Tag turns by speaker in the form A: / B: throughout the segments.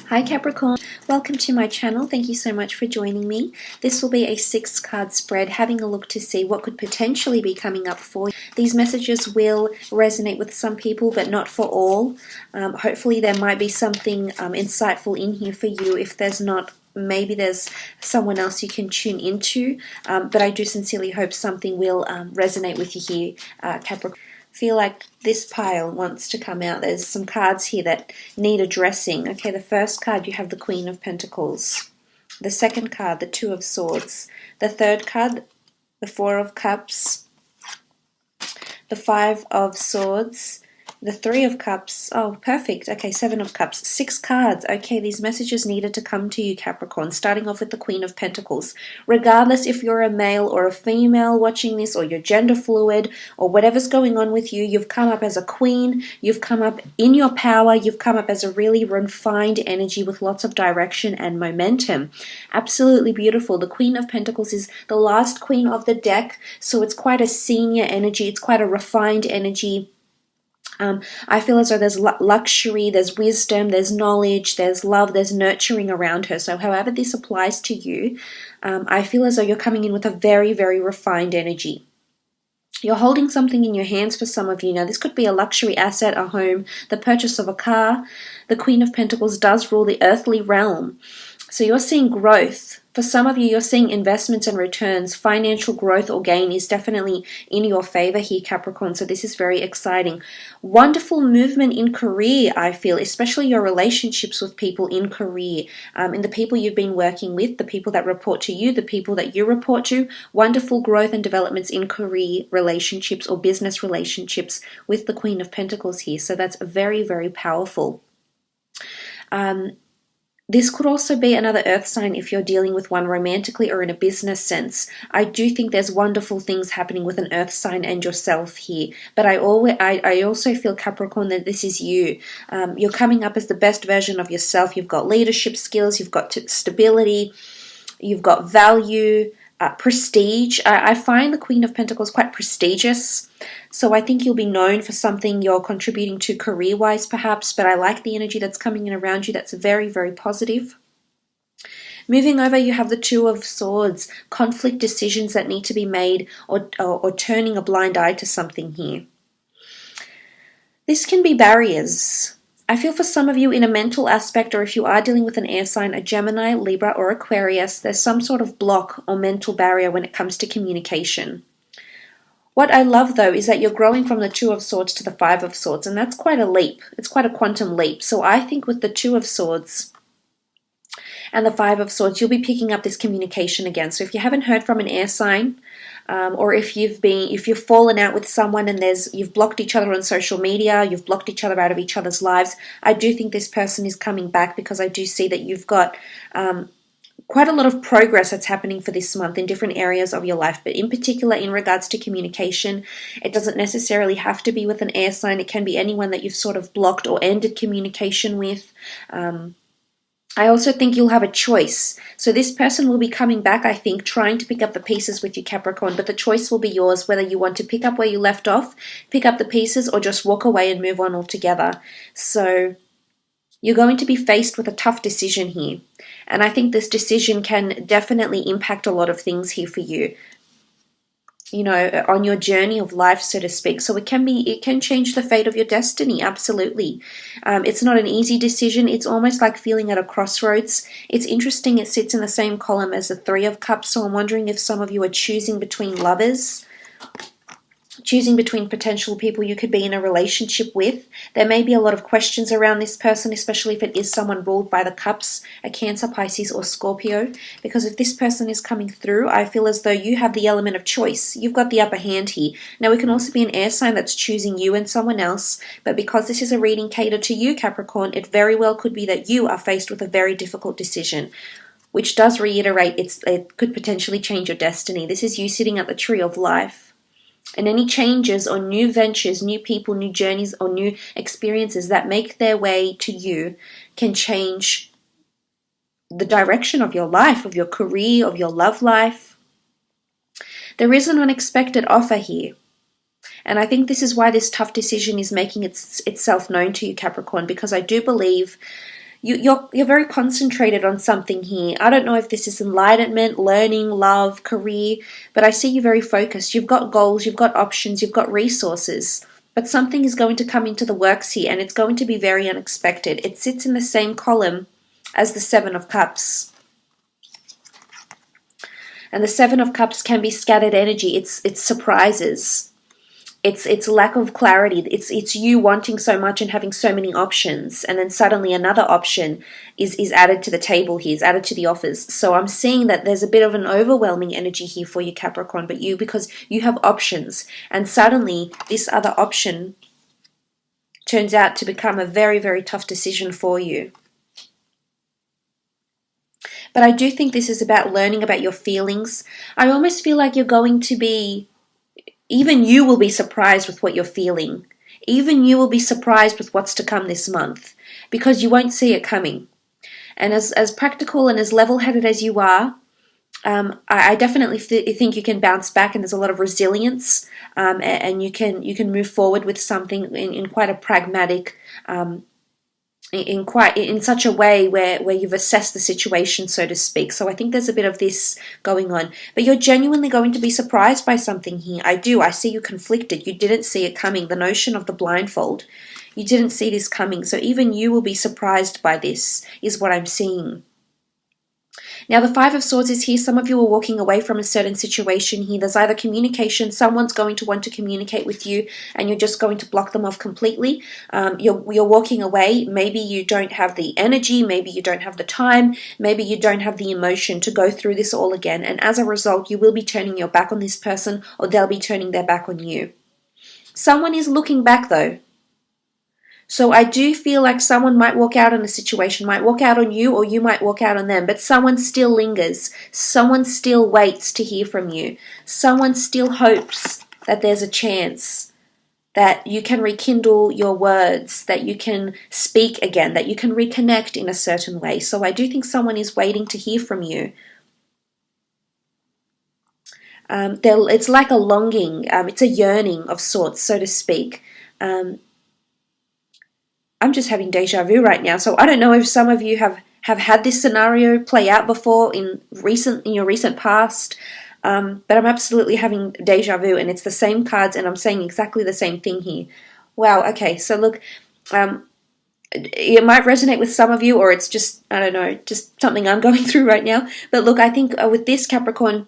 A: Hi Capricorn, welcome to my channel. Thank you so much for joining me. This will be a 6-card spread, having a look to see what could potentially be coming up for you. These messages will resonate with some people, but not for all. Hopefully there might be something insightful in here for you. If there's not, maybe there's someone else you can tune into, but I do sincerely hope something will resonate with you here, Capricorn. Feel like this pile wants to come out. There's some cards here that need addressing. Okay, the first card, you have the Queen of Pentacles. The second card, the Two of Swords. The third card, the Four of Cups. The Five of Swords. The Three of Cups. Oh, perfect. Okay, Seven of Cups. 6 cards. Okay, these messages needed to come to you, Capricorn, starting off with the Queen of Pentacles. Regardless if you're a male or a female watching this, or you're gender fluid, or whatever's going on with you, you've come up as a queen, you've come up in your power, you've come up as a really refined energy with lots of direction and momentum. Absolutely beautiful. The Queen of Pentacles is the last queen of the deck, so it's quite a senior energy, it's quite a refined energy. I feel as though there's luxury, there's wisdom, there's knowledge, there's love, there's nurturing around her. So however this applies to you, I feel as though you're coming in with a very, very refined energy. You're holding something in your hands for some of you. Now, this could be a luxury asset, a home, the purchase of a car. The Queen of Pentacles does rule the earthly realm. So you're seeing growth. For some of you, you're seeing investments and returns. Financial growth or gain is definitely in your favor here, Capricorn. So this is very exciting. Wonderful movement in career, I feel, especially your relationships with people in career. And the people you've been working with, the people that report to you, the people that you report to. Wonderful growth and developments in career relationships or business relationships with the Queen of Pentacles here. So that's very, very powerful. This could also be another earth sign if you're dealing with one romantically or in a business sense. I do think there's wonderful things happening with an earth sign and yourself here. But I also feel, Capricorn, that this is you. You're coming up as the best version of yourself. You've got leadership skills, you've got stability, you've got value, prestige. I find the Queen of Pentacles quite prestigious. So I think you'll be known for something you're contributing to career-wise perhaps, but I like the energy that's coming in around you. That's very, very positive. Moving over, you have the Two of Swords, conflict decisions that need to be made, or turning a blind eye to something here. This can be barriers. I feel for some of you in a mental aspect, or if you are dealing with an air sign, a Gemini, Libra, or Aquarius, there's some sort of block or mental barrier when it comes to communication. What I love, though, is that you're growing from the Two of Swords to the Five of Swords, and that's quite a leap. It's quite a quantum leap. So I think with the Two of Swords and the Five of Swords, you'll be picking up this communication again. So if you haven't heard from an air sign, or if you've fallen out with someone and you've blocked each other on social media, you've blocked each other out of each other's lives, I do think this person is coming back, because I do see that you've got quite a lot of progress that's happening for this month in different areas of your life, but in particular in regards to communication. It doesn't necessarily have to be with an air sign. It can be anyone that you've sort of blocked or ended communication with. I also think you'll have a choice. So this person will be coming back, I think, trying to pick up the pieces with you, Capricorn, but the choice will be yours, whether you want to pick up where you left off, pick up the pieces, or just walk away and move on altogether. So you're going to be faced with a tough decision here. And I think this decision can definitely impact a lot of things here for you, you know, on your journey of life, so to speak. So it can change the fate of your destiny, absolutely. It's not an easy decision. It's almost like feeling at a crossroads. It's interesting, it sits in the same column as the Three of Cups, so I'm wondering if some of you are choosing between lovers, choosing between potential people you could be in a relationship with. There may be a lot of questions around this person, especially if it is someone ruled by the Cups, a Cancer, Pisces, or Scorpio. Because if this person is coming through, I feel as though you have the element of choice. You've got the upper hand here. Now, it can also be an air sign that's choosing you and someone else, but because this is a reading catered to you, Capricorn, it very well could be that you are faced with a very difficult decision, which does reiterate it could potentially change your destiny. This is you sitting at the tree of life. And any changes or new ventures, new people, new journeys, or new experiences that make their way to you can change the direction of your life, of your career, of your love life. There is an unexpected offer here. And I think this is why this tough decision is making itself known to you, Capricorn, because I do believe You're very concentrated on something here. I don't know if this is enlightenment, learning, love, career, but I see you very focused. You've got goals, you've got options, you've got resources, but something is going to come into the works here, and it's going to be very unexpected. It sits in the same column as the Seven of Cups. And the Seven of Cups can be scattered energy. It's surprises. It's lack of clarity. It's you wanting so much and having so many options, and then suddenly another option is added to the table here, is added to the offers. So I'm seeing that there's a bit of an overwhelming energy here for you, Capricorn, but because you have options, and suddenly this other option turns out to become a very, very tough decision for you. But I do think this is about learning about your feelings. I almost feel like you're going to be, even you will be surprised with what you're feeling. Even you will be surprised with what's to come this month, because you won't see it coming. And as practical and as level-headed as you are, I definitely think you can bounce back, and there's a lot of resilience, and you can move forward with something in quite a pragmatic, in such a way where you've assessed the situation, so to speak. So I think there's a bit of this going on, but you're genuinely going to be surprised by something here. I see you conflicted. You didn't see it coming. The notion of the blindfold, you didn't see this coming. So even you will be surprised by this, is what I'm seeing. Now, the Five of Swords is here. Some of you are walking away from a certain situation here. There's either communication. Someone's going to want to communicate with you, and you're just going to block them off completely. You're walking away. Maybe you don't have the energy. Maybe you don't have the time. Maybe you don't have the emotion to go through this all again. And as a result, you will be turning your back on this person, or they'll be turning their back on you. Someone is looking back, though. So I do feel like someone might walk out on a situation, might walk out on you, or you might walk out on them, but someone still lingers. Someone still waits to hear from you. Someone still hopes that there's a chance that you can rekindle your words, that you can speak again, that you can reconnect in a certain way. So I do think someone is waiting to hear from you. It's like a longing, it's a yearning of sorts, so to speak. I'm just having deja vu right now, so I don't know if some of you have had this scenario play out before in your recent past, but I'm absolutely having deja vu, and it's the same cards, and I'm saying exactly the same thing here. Wow, okay, so look, it might resonate with some of you, or it's just, I don't know, just something I'm going through right now, but look, I think with this, Capricorn,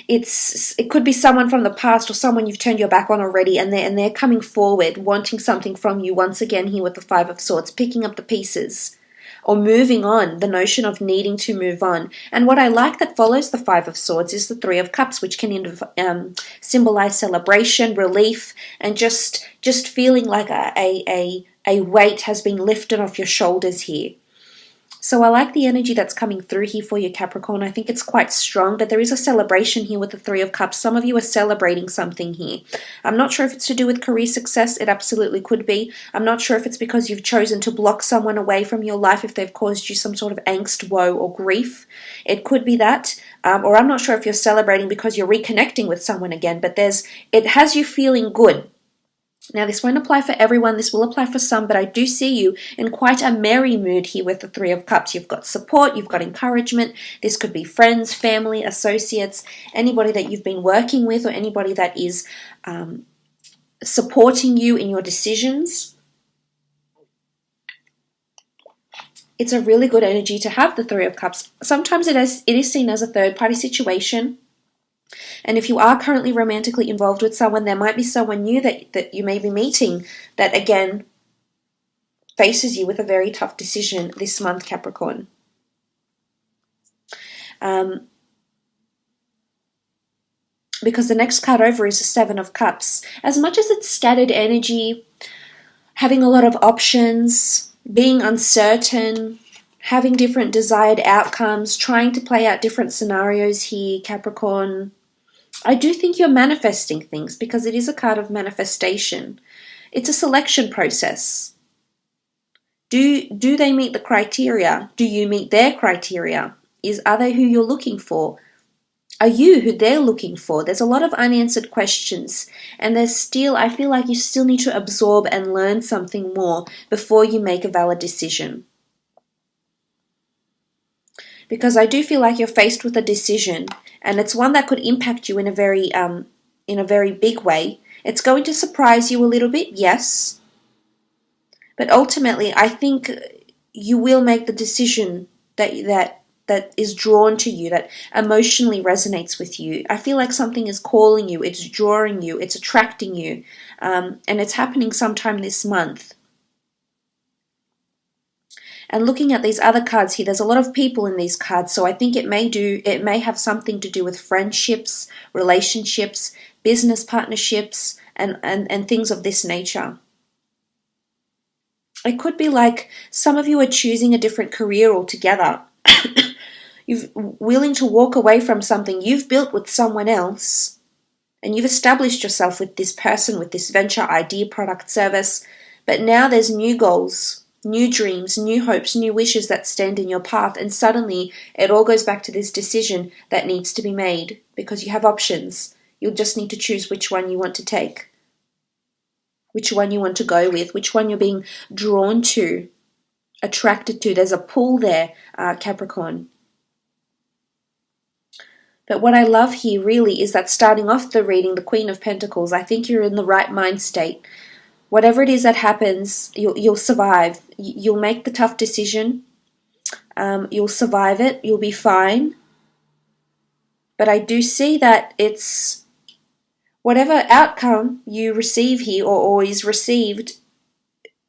A: it could be someone from the past, or someone you've turned your back on already, and they're coming forward wanting something from you once again here with the Five of Swords, picking up the pieces or moving on, the notion of needing to move on. And what I like that follows the Five of Swords is the Three of Cups, which can symbolize celebration, relief, and just feeling like a weight has been lifted off your shoulders here. So I like the energy that's coming through here for you, Capricorn. I think it's quite strong, but there is a celebration here with the Three of Cups. Some of you are celebrating something here. I'm not sure if it's to do with career success. It absolutely could be. I'm not sure if it's because you've chosen to block someone away from your life, if they've caused you some sort of angst, woe, or grief. It could be that. Or I'm not sure if you're celebrating because you're reconnecting with someone again, but it has you feeling good. Now, this won't apply for everyone. This will apply for some, but I do see you in quite a merry mood here with the Three of Cups. You've got support, you've got encouragement. This could be friends, family, associates, anybody that you've been working with, or anybody that is supporting you in your decisions. It's a really good energy to have the Three of Cups. Sometimes it is seen as a third-party situation. And if you are currently romantically involved with someone, there might be someone new that you may be meeting that, again, faces you with a very tough decision this month, Capricorn. Because the next card over is the Seven of Cups. As much as it's scattered energy, having a lot of options, being uncertain, having different desired outcomes, trying to play out different scenarios here, Capricorn, I do think you're manifesting things, because it is a card of manifestation. It's a selection process. Do they meet the criteria? Do you meet their criteria? Are they who you're looking for? Are you who they're looking for? There's a lot of unanswered questions, and I feel like you still need to absorb and learn something more before you make a valid decision. because I do feel like you're faced with a decision, and it's one that could impact you in a very big way. It's going to surprise you a little bit, yes, but ultimately I think you will make the decision that is drawn to you, that emotionally resonates with you. I feel like something is calling you, it's drawing you, it's attracting you, and it's happening sometime this month. And looking at these other cards here, there's a lot of people in these cards, so I think it may have something to do with friendships, relationships, business partnerships, and things of this nature. It could be like some of you are choosing a different career altogether. You're willing to walk away from something you've built with someone else, and you've established yourself with this person, with this venture, idea, product, service, but now there's new goals, new dreams, new hopes, new wishes that stand in your path, and suddenly it all goes back to this decision that needs to be made because you have options. You'll just need to choose which one you want to take, which one you want to go with, which one you're being drawn to, attracted to. There's a pull there, Capricorn. But what I love here really is that starting off the reading, the Queen of Pentacles, I think you're in the right mind state. Whatever it is that happens, you'll survive. You'll make the tough decision. You'll survive it. You'll be fine. But I do see that it's whatever outcome you receive here or is received,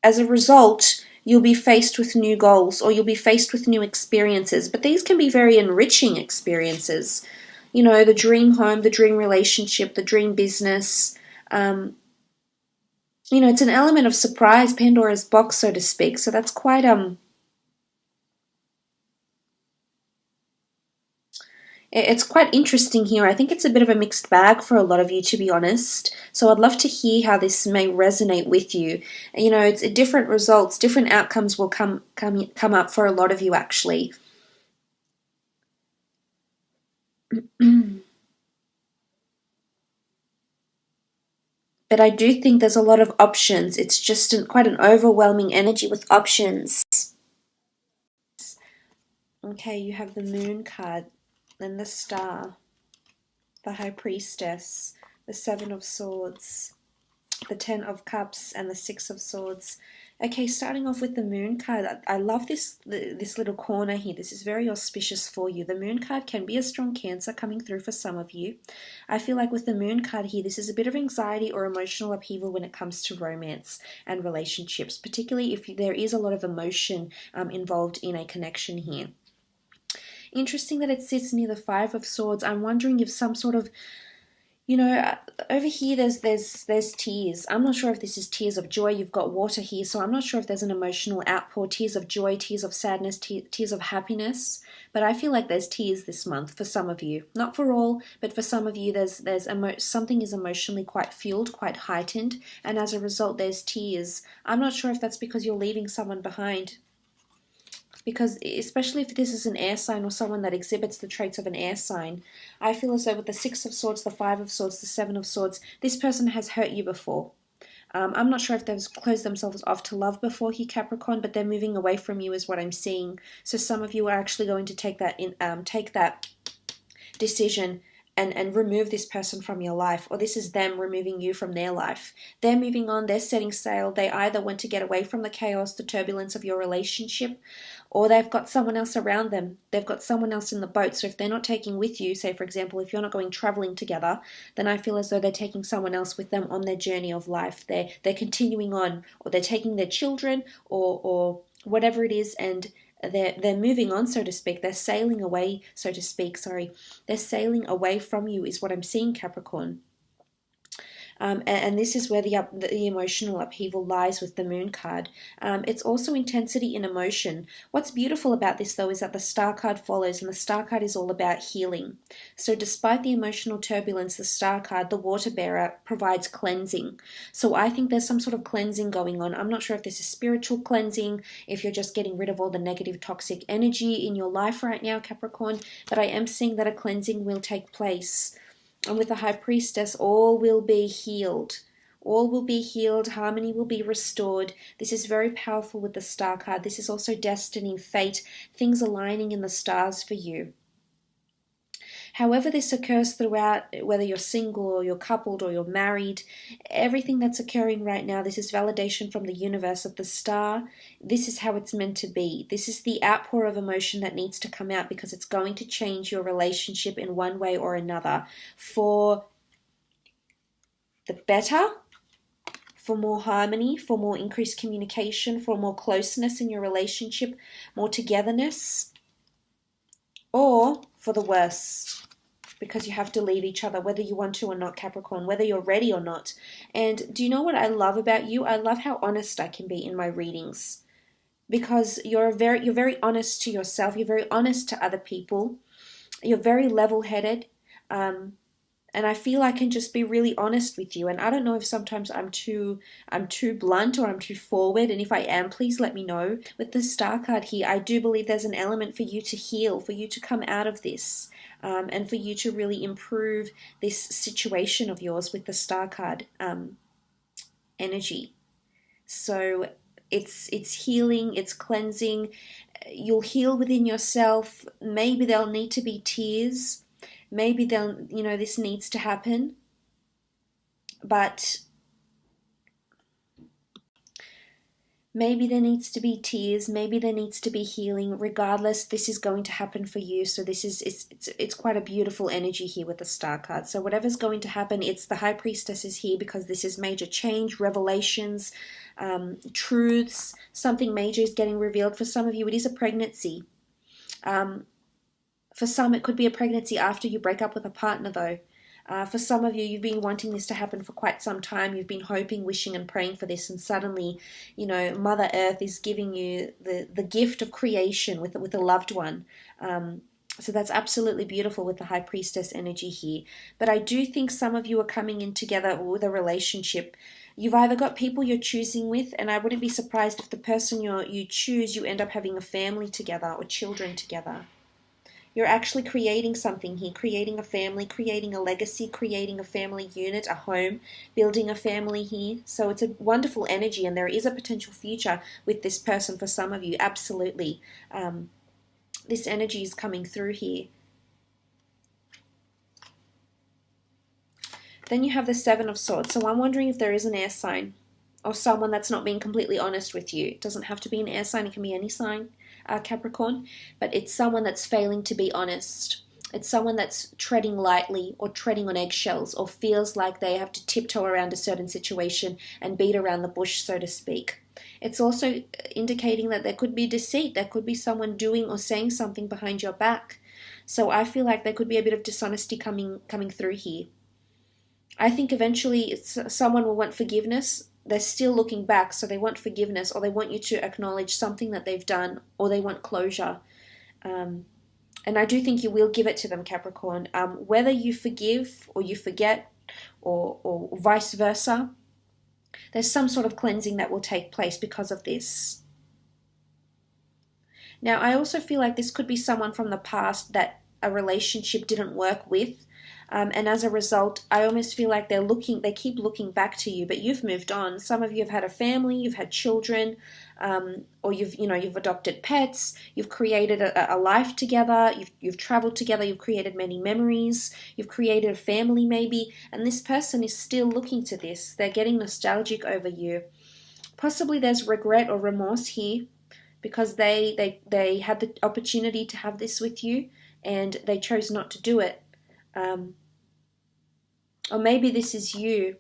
A: as a result, you'll be faced with new goals or you'll be faced with new experiences. But these can be very enriching experiences. You know, the dream home, the dream relationship, the dream business. You know, it's an element of surprise, Pandora's box, so to speak. So that's quite it's quite interesting here. I think it's a bit of a mixed bag for a lot of you, to be honest. So I'd love to hear how this may resonate with you. You know, it's different results, different outcomes will come up for a lot of you, actually. But I do think there's a lot of options. It's just quite an overwhelming energy with options. Okay, you have the Moon card, then the Star, the High Priestess, the Seven of Swords, the Ten of Cups, and the Six of Swords. Okay, starting off with the Moon card, I love this little corner here. This is very auspicious for you. The Moon card can be a strong Cancer coming through for some of you. I feel like with the Moon card here, this is a bit of anxiety or emotional upheaval when it comes to romance and relationships, particularly if there is a lot of emotion involved in a connection here. Interesting that it sits near the Five of Swords. I'm wondering if some sort of, you know, over here there's tears. I'm not sure if this is tears of joy. You've got water here, so I'm not sure if there's an emotional outpour, tears of joy, tears of sadness, tears of happiness. But I feel like there's tears this month for some of you. Not for all, but for some of you there's something is emotionally quite fueled, quite heightened, and as a result there's tears. I'm not sure if that's because you're leaving someone behind. Because especially if this is an air sign or someone that exhibits the traits of an air sign, I feel as though with the Six of Swords, the Five of Swords, the Seven of Swords, this person has hurt you before. I'm not sure if they've closed themselves off to love before here, Capricorn, but they're moving away from you is what I'm seeing. So some of you are actually going to take that decision and remove this person from your life, or this is them removing you from their life. They're moving on, they're setting sail. They either want to get away from the chaos, the turbulence of your relationship, or they've got someone else around them. They've got someone else in the boat. So if they're not taking with you, say for example, if you're not going traveling together, then I feel as though they're taking someone else with them on their journey of life. They're continuing on, or they're taking their children or whatever it is, and they're moving on, so to speak. They're sailing away, so to speak. They're sailing away from you is what I'm seeing, Capricorn. And this is where the emotional upheaval lies with the Moon card. It's also intensity in emotion. What's beautiful about this, though, is that the Star card follows, and the Star card is all about healing. So despite the emotional turbulence, the Star card, the water bearer, provides cleansing. So I think there's some sort of cleansing going on. I'm not sure if this is spiritual cleansing, if you're just getting rid of all the negative, toxic energy in your life right now, Capricorn, but I am seeing that a cleansing will take place. And with the High Priestess, all will be healed. All will be healed. Harmony will be restored. This is very powerful with the Star card. This is also destiny, fate, things aligning in the stars for you. However this occurs throughout, whether you're single or you're coupled or you're married, everything that's occurring right now, this is validation from the universe of the star. This is how it's meant to be. This is the outpour of emotion that needs to come out because it's going to change your relationship in one way or another for the better, for more harmony, for more increased communication, for more closeness in your relationship, more togetherness, or for the worse, because you have to leave each other, whether you want to or not, Capricorn, whether you're ready or not. And do you know what I love about you? I love how honest I can be in my readings, because you're very honest to yourself. You're very honest to other people. You're very level-headed. And I feel I can just be really honest with you. And I don't know if sometimes I'm too blunt or I'm too forward. And if I am, please let me know. With the Star card here, I do believe there's an element for you to heal, for you to come out of this, and for you to really improve this situation of yours with the Star card energy. So it's healing, it's cleansing. You'll heal within yourself. Maybe there'll need to be tears. Maybe they'll, this needs to happen, but maybe there needs to be tears, maybe there needs to be healing. Regardless, this is going to happen for you. So this is, it's quite a beautiful energy here with the Star card. So whatever's going to happen, it's the High Priestess is here because this is major change, revelations, truths. Something major is getting revealed. For some of you, it is a pregnancy. For some, it could be a pregnancy after you break up with a partner, though. For some of you, you've been wanting this to happen for quite some time. You've been hoping, wishing, and praying for this, and suddenly, Mother Earth is giving you the gift of creation with a loved one. So that's absolutely beautiful with the High Priestess energy here. But I do think some of you are coming in together with a relationship. You've either got people you're choosing with, and I wouldn't be surprised if the person you choose, you end up having a family together or children together. You're actually creating something here, creating a family, creating a legacy, creating a family unit, a home, building a family here. So it's a wonderful energy, and there is a potential future with this person for some of you, absolutely. This energy is coming through here. Then you have the Seven of Swords. So I'm wondering if there is an air sign or someone that's not being completely honest with you. It doesn't have to be an air sign, it can be any sign. Capricorn, but it's someone that's failing to be honest. It's someone that's treading lightly or treading on eggshells or feels like they have to tiptoe around a certain situation and beat around the bush, so to speak. It's also indicating that there could be deceit. There could be someone doing or saying something behind your back. So I feel like there could be a bit of dishonesty coming through here. I think eventually someone will want forgiveness. They're still looking back, so they want forgiveness, or they want you to acknowledge something that they've done, or they want closure. And I do think you will give it to them, Capricorn. Whether you forgive or you forget, or vice versa, there's some sort of cleansing that will take place because of this. Now, I also feel like this could be someone from the past that a relationship didn't work with. And as a result, I almost feel like they keep looking back to you, but you've moved on. Some of you have had a family, you've had children, or you've adopted pets, you've created a life together, you've traveled together, you've created many memories, you've created a family maybe, and this person is still looking to this. They're getting nostalgic over you. Possibly there's regret or remorse here because they had the opportunity to have this with you and they chose not to do it. Or maybe this is you.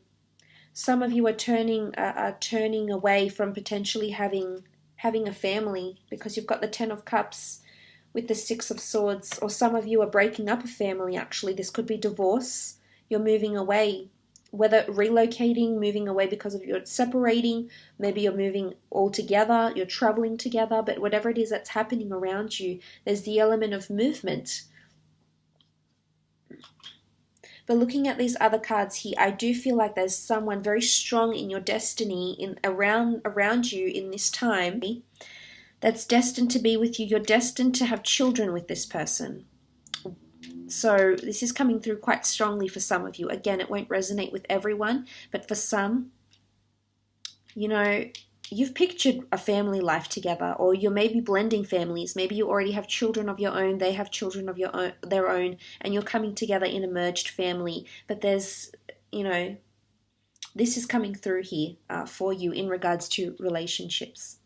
A: Some of you are turning away from potentially having a family because you've got the Ten of Cups with the Six of Swords. Or some of you are breaking up a family, actually. This could be divorce. You're moving away, whether relocating, moving away because of you're separating. Maybe you're moving all together, you're traveling together. But whatever it is that's happening around you, there's the element of movement. But looking at these other cards here, I do feel like there's someone very strong in your destiny around you in this time that's destined to be with you. You're destined to have children with this person. So this is coming through quite strongly for some of you. Again, it won't resonate with everyone, but for some, you know, you've pictured a family life together, or you're maybe blending families. Maybe you already have children of your own, they have children of their own, and you're coming together in a merged family. But there's, you know, this is coming through here for you in regards to relationships.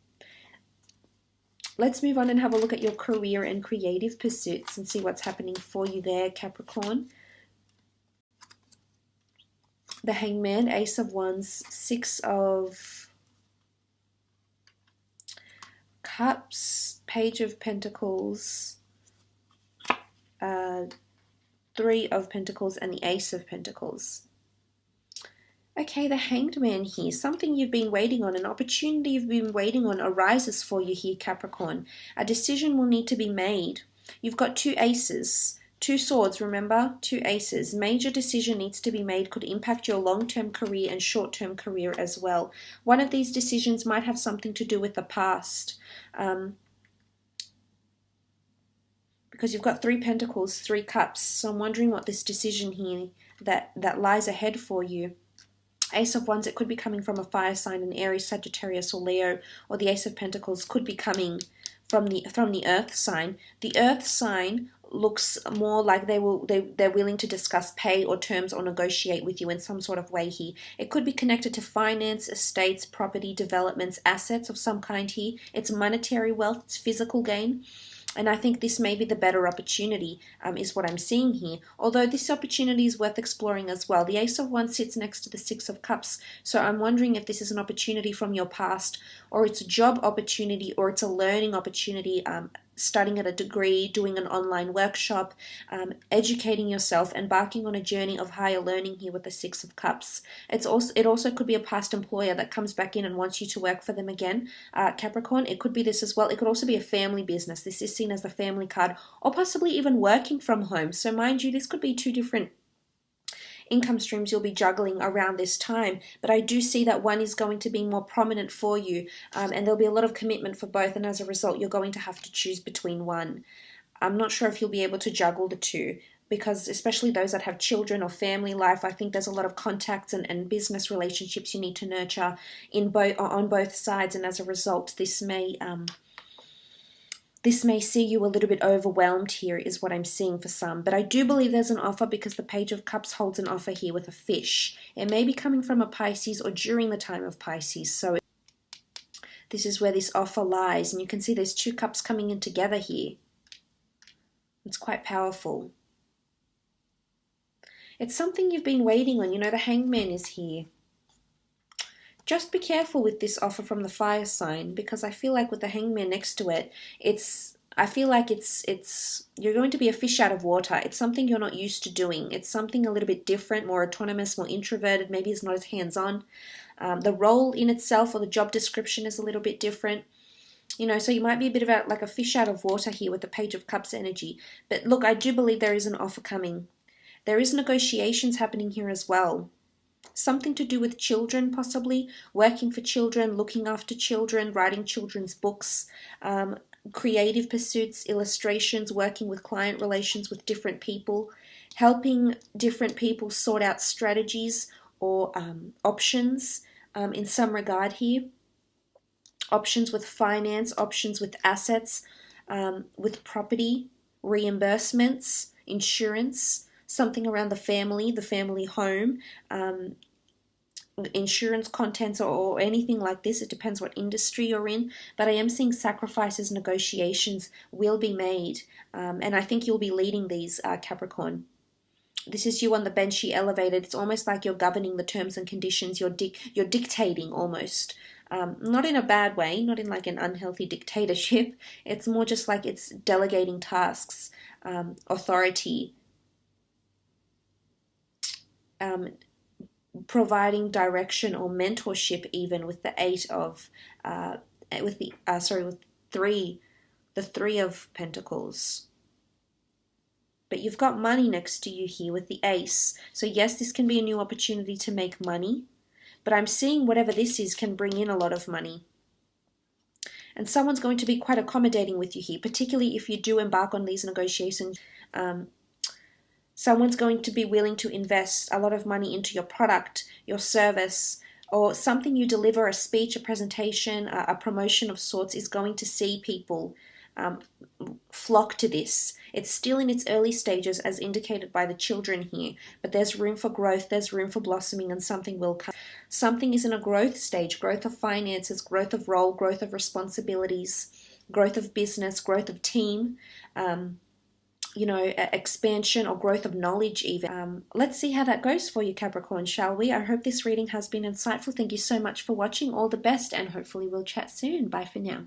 A: Let's move on and have a look at your career and creative pursuits and see what's happening for you there, Capricorn. The Hangman, Ace of Wands, Six of Cups, Page of Pentacles, Three of Pentacles, and the Ace of Pentacles. Okay, the Hanged Man here, something you've been waiting on, an opportunity you've been waiting on arises for you here, Capricorn. A decision will need to be made. You've got two aces, two swords, remember? Two aces. Major decision needs to be made, could impact your long-term career and short-term career as well. One of these decisions might have something to do with the past. Because you've got Three Pentacles, Three Cups. So I'm wondering what this decision here that lies ahead for you. Ace of Wands, it could be coming from a fire sign, an Aries, Sagittarius, or Leo, or the Ace of Pentacles could be coming from the Earth sign. The Earth sign looks more like they're willing to discuss pay or terms or negotiate with you in some sort of way here. It could be connected to finance, estates, property, developments, assets of some kind here. It's monetary wealth, it's physical gain. And I think this may be the better opportunity, is what I'm seeing here. Although this opportunity is worth exploring as well. The Ace of Wands sits next to the Six of Cups. So I'm wondering if this is an opportunity from your past, or it's a job opportunity, or it's a learning opportunity, studying at a degree, doing an online workshop, educating yourself, embarking on a journey of higher learning here with the Six of Cups. It also could be a past employer that comes back in and wants you to work for them again, Capricorn. It could be this as well. It could also be a family business. This is seen as the family card, or possibly even working from home. So mind you, this could be two different income streams you'll be juggling around this time, but I do see that one is going to be more prominent for you, and there'll be a lot of commitment for both, and as a result you're going to have to choose between one. I'm not sure if you'll be able to juggle the two, because especially those that have children or family life, I think there's a lot of contacts and business relationships you need to nurture on both sides, and as a result this may see you a little bit overwhelmed here, is what I'm seeing for some. But I do believe there's an offer, because the Page of Cups holds an offer here with a fish. It may be coming from a Pisces or during the time of Pisces. So this is where this offer lies. And you can see there's two cups coming in together here. It's quite powerful. It's something you've been waiting on. You know, the Hangman is here. Just be careful with this offer from the fire sign, because I feel like with the Hangman next to it, I feel like you're going to be a fish out of water. It's something you're not used to doing. It's something a little bit different, more autonomous, more introverted. Maybe it's not as hands-on. The role in itself or the job description is a little bit different. You know, so you might be a bit of like a fish out of water here with the Page of Cups energy. But look, I do believe there is an offer coming. There is negotiations happening here as well. Something to do with children, possibly working for children, looking after children, writing children's books, creative pursuits, illustrations, working with client relations with different people, helping different people sort out strategies or options in some regard here. Options with finance, options with assets, with property, reimbursements, insurance, something around the family home, insurance contents or anything like this. It depends what industry you're in, but I am seeing sacrifices, negotiations will be made, and I think you'll be leading these, Capricorn. This is you on the bench here elevated. It's almost like you're governing the terms and conditions. You're dictating almost. Not in a bad way, not in like an unhealthy dictatorship. It's more just like it's delegating tasks, authority, providing direction or mentorship, even with the Three of Pentacles. But you've got money next to you here with the Ace. So yes, this can be a new opportunity to make money, but I'm seeing whatever this is can bring in a lot of money. And someone's going to be quite accommodating with you here, particularly if you do embark on these negotiations. Someone's going to be willing to invest a lot of money into your product, your service, or something you deliver, a speech, a presentation, a promotion of sorts, is going to see people flock to this. It's still in its early stages as indicated by the children here, but there's room for growth, there's room for blossoming, and something will come. Something is in a growth stage, growth of finances, growth of role, growth of responsibilities, growth of business, growth of team, expansion or growth of knowledge even. Let's see how that goes for you, Capricorn, shall we? I hope this reading has been insightful. Thank you so much for watching. All the best, and hopefully we'll chat soon. Bye for now.